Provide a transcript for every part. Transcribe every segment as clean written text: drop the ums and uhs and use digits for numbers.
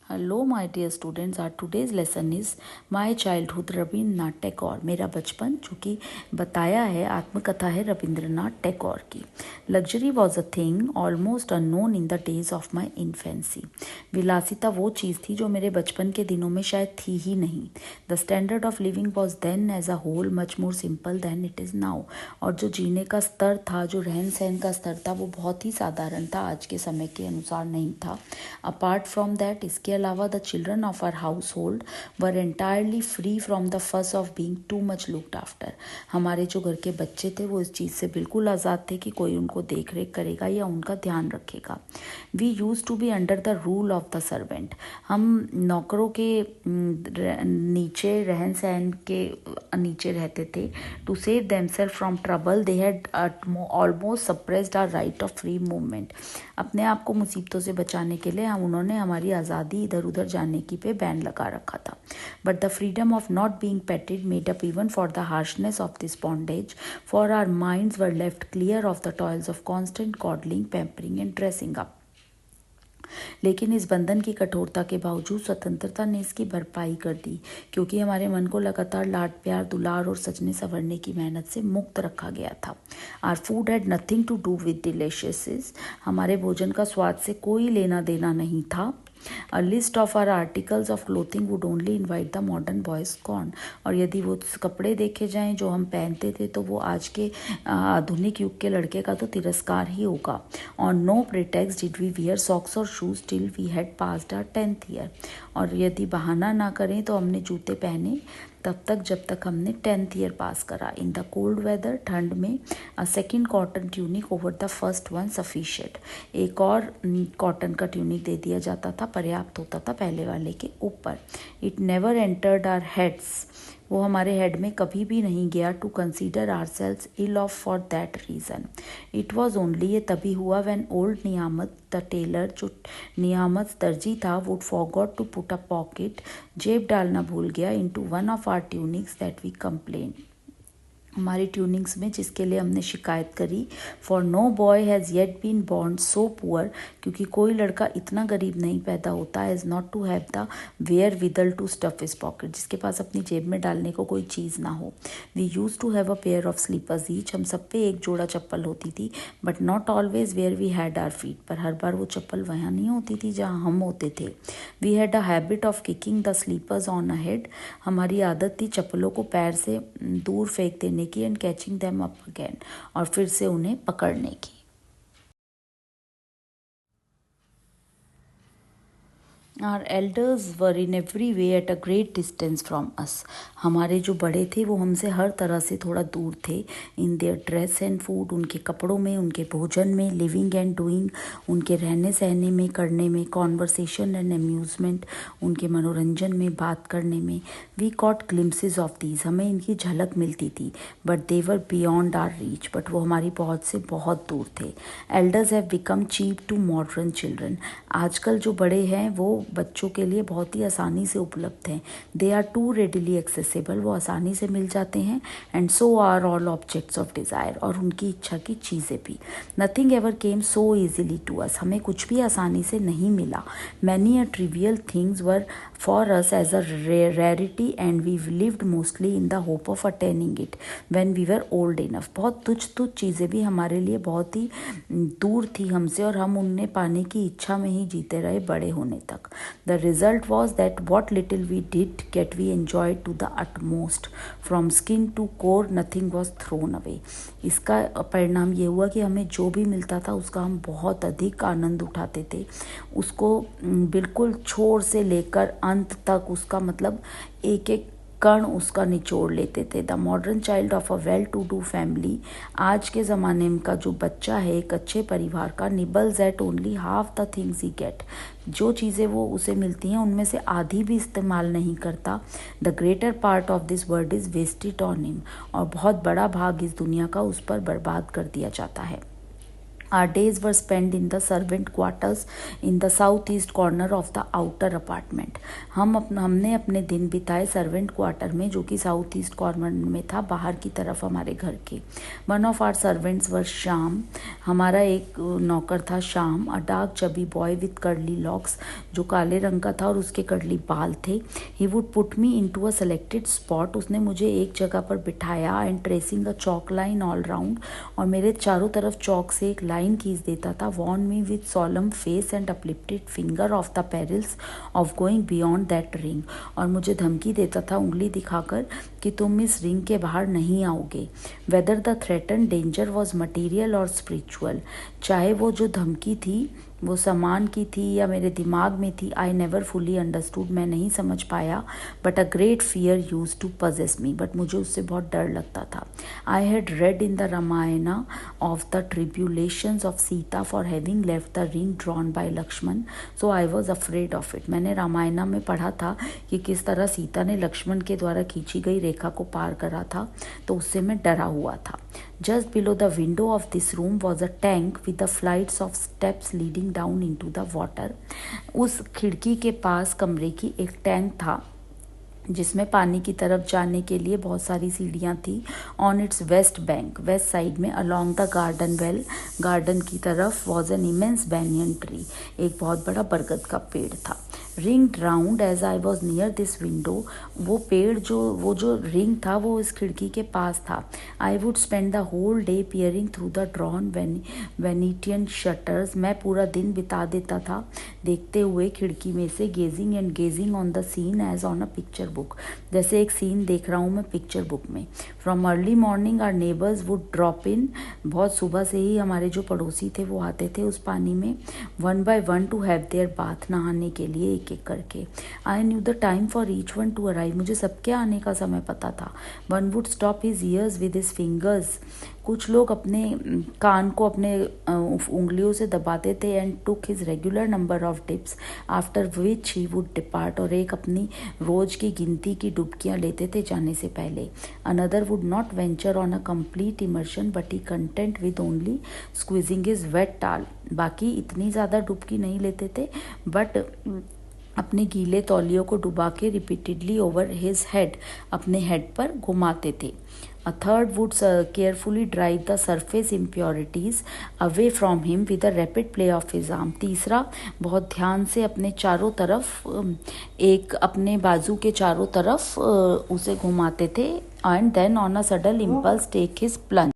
Hello my dear students, our today's lesson is my childhood Rabindranath Tagore. मेरा बचपन, जो कि बताया है आत्मकथा है रविंद्रनाथ टैगोर की। Luxury was a thing almost unknown in the days of my infancy. विलासिता वो चीज़ थी जो मेरे बचपन के दिनों में शायद थी ही नहीं। The standard of living was then as a whole much more simple than it is now. और जो जीने का स्तर था, जो रहन सहन का स्तर था, वो बहुत ही साधारण था, आज के समय के अनुसार नहीं था। अपार्ट फ्रॉम दैट, इसके अलावा the children of our household were entirely free from the fuss of being too much looked after. हमारे जो घर के बच्चे थे वो इस चीज़ से बिल्कुल आज़ाद थे कि कोई उनको देख रेख करेगा या उनका ध्यान रखेगा। We use to be under the rule of the servant. हम नौकरों के नीचे, रहन सहन के नीचे रहते थे। To save themselves from trouble they had almost suppressed our right of free movement. अपने आप को मुसीबतों से बचाने के लिए उन्होंने हमारी आज़ादी इधर उधर जाने की पे बैन लगा रखा था। But the freedom of not being petted made up even for the harshness of this bondage, for our minds were left clear of the toils of constant coddling, pampering and dressing up. लेकिन इस बंधन की कठोरता के बावजूद स्वतंत्रता ने इसकी भरपाई कर दी, क्योंकि हमारे मन को लगातार लाड प्यार, दुलार और सजने संवरने की मेहनत से मुक्त रखा गया था। Our food had nothing to do with delicious. हमारे भोजन का स्वाद से कोई लेना देना नहीं था। A list of our articles of clothing would only invite the modern boys scorn. और यदि वो कपड़े देखे जाएं जो हम पहनते थे, तो वो आज के आधुनिक युग के लड़के का तो तिरस्कार ही होगा। On no pretext did we wear socks और shoes till we had passed our 10th year. और यदि बहाना ना करें तो हमने जूते पहने तब तक जब तक हमने 10th ईयर पास करा। इन द कोल्ड वेदर, ठंड में, a second cotton tunic over the first one sufficient. एक और कॉटन का ट्यूनिक दे दिया जाता था, पर्याप्त होता था पहले वाले के ऊपर। It never entered our heads. वो हमारे हेड में कभी भी नहीं गया to consider our selves ill off for that reason. It was only, ये तभी हुआ when old Niyamat the tailor, जो नियामत दर्जी था, would forgot to put a pocket, जेब डालना भूल गया, into one of our tunics that we complain. हमारी ट्यूनिंग्स में जिसके लिए हमने शिकायत करी। For no boy has yet been born so poor, क्योंकि कोई लड़का इतना गरीब नहीं पैदा होता, as not to have the wherewithal to stuff his pocket, जिसके पास अपनी जेब में डालने को कोई चीज़ ना हो। We use to have a pair of slippers each. हम सब पे एक जोड़ा चप्पल होती थी, but not always where we had our feet. पर हर बार वो चप्पल वहाँ नहीं होती थी जहाँ हम होते थे। We had a habit of kicking the slippers on a head. हमारी आदत थी चप्पलों को पैर से दूर फेंक देने की, and catching them up again, और फिर से उन्हें पकड़ने की। Are elders were in every way at a great distance from us. हमारे जो बड़े थे वो हमसे हर तरह से थोड़ा दूर थे। In their dress and food, उनके कपड़ों में, उनके भोजन में, लिविंग एंड डूइंग, उनके रहने सहने में, करने में, कॉन्वर्सेशन एंड अम्यूजमेंट, उनके मनोरंजन में, बात करने में। We caught glimpses of these, हमें इनकी झलक मिलती थी। But they were beyond our reach, but वो हमारी पहुँच से बहुत दूर थे। Elders have become cheap to modern children. आजकल जो बड़े हैं वो बच्चों के लिए बहुत ही आसानी से उपलब्ध हैं। They are too readily accessible, वो आसानी से मिल जाते हैं। And so are all objects of desire, और उनकी इच्छा की चीज़ें भी। Nothing ever came so easily to us, हमें कुछ भी आसानी से नहीं मिला। Many a trivial things were for us as a rarity, and we lived mostly in the hope of attaining it when we were old enough. बहुत तुच्छ तुच्छ चीज़ें भी हमारे लिए बहुत ही दूर थी हमसे, और हम उन्हें पाने की इच्छा में ही जीते रहे बड़े होने तक। The result was that what little we did get we enjoyed to the utmost. From skin to core nothing was thrown away. इसका परिणाम ये हुआ कि हमें जो भी मिलता था उसका हम बहुत अधिक आनंद उठाते थे। उसको बिल्कुल छोर से लेकर अंत तक, उसका मतलब एक एक कण उसका निचोड़ लेते थे। The modern child of a well to do family, आज के ज़माने का जो बच्चा है एक अच्छे परिवार का, nibbles at only half the things he get. जो चीज़ें वो उसे मिलती हैं उनमें से आधी भी इस्तेमाल नहीं करता। The greater part of this world is wasted on him, और बहुत बड़ा भाग इस दुनिया का उस पर बर्बाद कर दिया जाता है। Our days were spent in the servant quarters in the southeast corner of the outer apartment. हमने अपने दिन बिताए सर्वेंट क्वार्टर में, जो कि साउथ ईस्ट कॉर्नर में था, बाहर की तरफ हमारे घर के. वन ऑफ आर सर्वेंट्स वर श्याम. हमारा एक नौकर था श्याम. अ dark chubby boy with curly locks, जो काले रंग का था और उसके कर्ली बाल थे. He would put me into a selected spot. उसने मुझे एक जगह पर बिठाया and tracing a chalk line all round, और मेरे चारों तरफ चौक से एक लाइन खींच देता था. Warned me with solemn face and uplifted finger of the perils of going beyond that ring. और मुझे धमकी देता था उंगली दिखाकर कि तुम इस रिंग के बाहर नहीं आओगे. Whether the threaten danger was material और स्पिरिचुअल. चाहे वो जो धमकी थी वो सामान की थी या मेरे दिमाग में थी, आई नेवर फुली अंडरस्टूड, मैं नहीं समझ पाया. But a great fear use to possess me, but मुझे उससे बहुत डर लगता था. I had read in the Ramayana of the tribulations of Sita for having left the ring drawn by Lakshman, so I was afraid of it. मैंने रामायणा में पढ़ा था कि किस तरह सीता ने लक्ष्मण के द्वारा खींची गई रेखा को पार करा था, तो उससे मैं डरा हुआ था. Just below the window of this room was a tank with the flights of steps leading down into the water. उस खिड़की के पास कमरे की एक टैंक था जिसमें पानी की तरफ जाने के लिए बहुत सारी सीढ़ियाँ थी. On its west bank, west side में, along the garden well, garden की तरफ, was an immense banyan tree, एक बहुत बड़ा बरगद का पेड़ था. Ring round as I was near this window, वो पेड़ वो जो रिंग था वो इस खिड़की के पास था. I would spend the whole day peering through the drawn Venetian shutters. मैं पूरा दिन बिता देता था देखते हुए खिड़की में से, gazing and gazing on the scene as on a picture book, जैसे एक सीन देख रहा हूँ मैं पिक्चर बुक में. From early morning our neighbours would drop in, बहुत सुबह से ही हमारे जो पड़ोसी थे वो आते थे उस पानी में, one by one two have their bath, नहाने के लिए एक एक करके. I knew the time for each one two arrive, मुझे सबके आने का समय पता था. One would stop his years with his fingers, कुछ लोग अपने कान को अपने उंगलियों से दबाते थे. And took his regular number of dips after which he would depart, और एक अपनी रोज की गिनती की डुबकियां लेते थे जाने से पहले. Another would not venture on a complete immersion but he content with only squeezing his weight टाल, बाकी इतनी ज़्यादा डुबकी नहीं लेते थे बट अपने गीले तौलियों को डुबा के रिपीटेडली ओवर हिज हेड, अपने हेड पर घुमाते थे. A third would carefully drive the surface impurities away from him with a rapid play of his arm. तीसरा बहुत ध्यान से अपने चारों तरफ, एक अपने बाजू के चारों तरफ उसे घुमाते थे. And then on a sudden impulse take his plunge.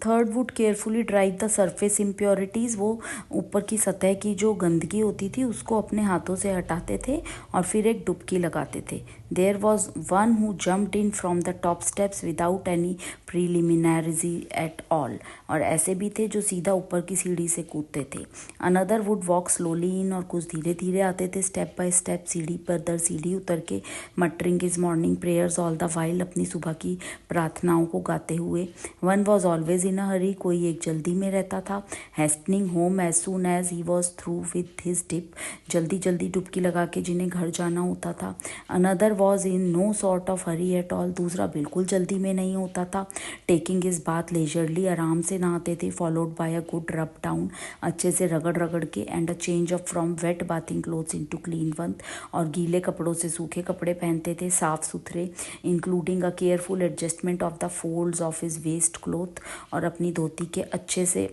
Third would carefully drive the surface impurities, वो ऊपर की सतह की जो गंदगी होती थी उसको अपने हाथों से हटाते थे और फिर एक डुबकी लगाते थे. There was one who jumped in from the top steps without any preliminaries at all, और ऐसे भी थे जो सीधा ऊपर की सीढ़ी से कूदते थे. Another would walk slowly in, और कुछ धीरे धीरे आते थे स्टेप बाय स्टेप, सीढ़ी पर दर सीढ़ी उतर के, muttering his morning prayers all the while, अपनी सुबह की प्रार्थनाओं को गाते हुए. One was always in a hurry, कोई एक जल्दी में रहता था. Hastening home as soon as he was through with his dip, जल्दी जल्दी डुबकी लगा के जिन्हें घर जाना होता था. Another was in no sort of hurry at all, दूसरा बिल्कुल जल्दी में नहीं होता था. टेकिंग इज बात लेजरली, आराम से नहाते थे. Followed by a good rub down, अच्छे से रगड़ रगड़ के. And a change of from wet bathing clothes into clean one, और गीले कपड़ों से सूखे कपड़े पहनते थे, साफ सुथरे. Including a careful adjustment of the folds of his waist cloth, और अपनी धोती के अच्छे से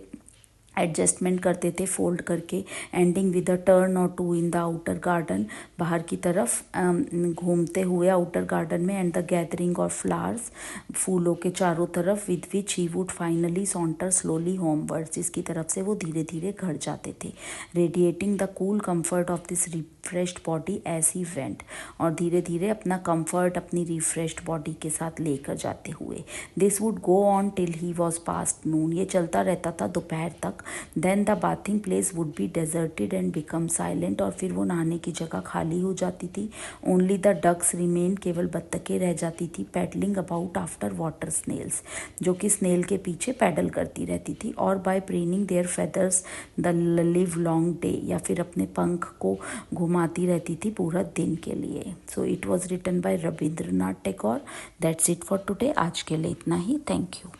एडजस्टमेंट करते थे फोल्ड करके. एंडिंग विद अ टर्न और two in the outer garden, बाहर की तरफ घूमते हुए आउटर गार्डन में. And the gathering of flowers, फूलों के चारों तरफ. With which he would finally saunter slowly homewards, जिसकी तरफ से वो धीरे धीरे घर जाते थे. Radiating the cool comfort of this refreshed body as he went, और धीरे धीरे अपना कम्फर्ट अपनी रिफ्रेश्ड बॉडी के साथ लेकर जाते हुए. This would go on till he was past noon, ये चलता रहता था दोपहर तक. Then the bathing place would be deserted and become silent, और फिर वो नहाने की जगह खाली हो जाती थी. ओनली द डक्स रिमेन, केवल बत्तखें रह जाती थी. Paddling about after water snails, जो कि स्नेल के पीछे पैडल करती रहती थी. और by preening their feathers the livelong day, या फिर अपने पंख को घुमा घुमाती रहती थी पूरा दिन के लिए। So it was written by Rabindranath Tagore. That's it for today. आज के लिए इतना ही। Thank you.